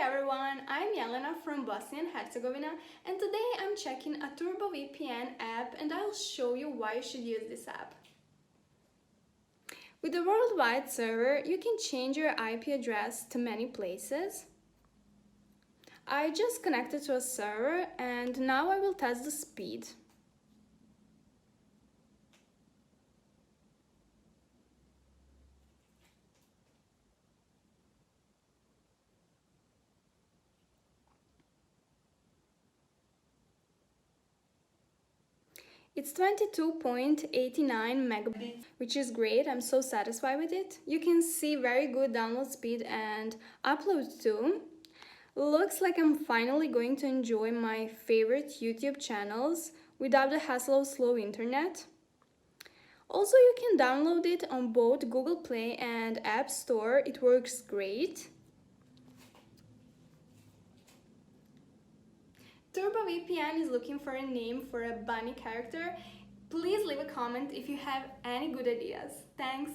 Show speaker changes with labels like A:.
A: everyone, I'm Jelena from Bosnia and Herzegovina, and today I'm checking a Turbo VPN app and I'll show you why you should use this app. With a worldwide server, you can change your IP address to many places. I just connected to a server and now I will test the speed. It's 22.89 megabits, which is great. I'm so satisfied with it. You can see very good download speed and upload too. Looks like I'm finally going to enjoy my favorite YouTube channels without the hassle of slow internet. Also, you can download it on both Google Play and App Store. It works great. Turbo VPN is looking for a name for a bunny character. Please leave a comment if you have any good ideas. Thanks!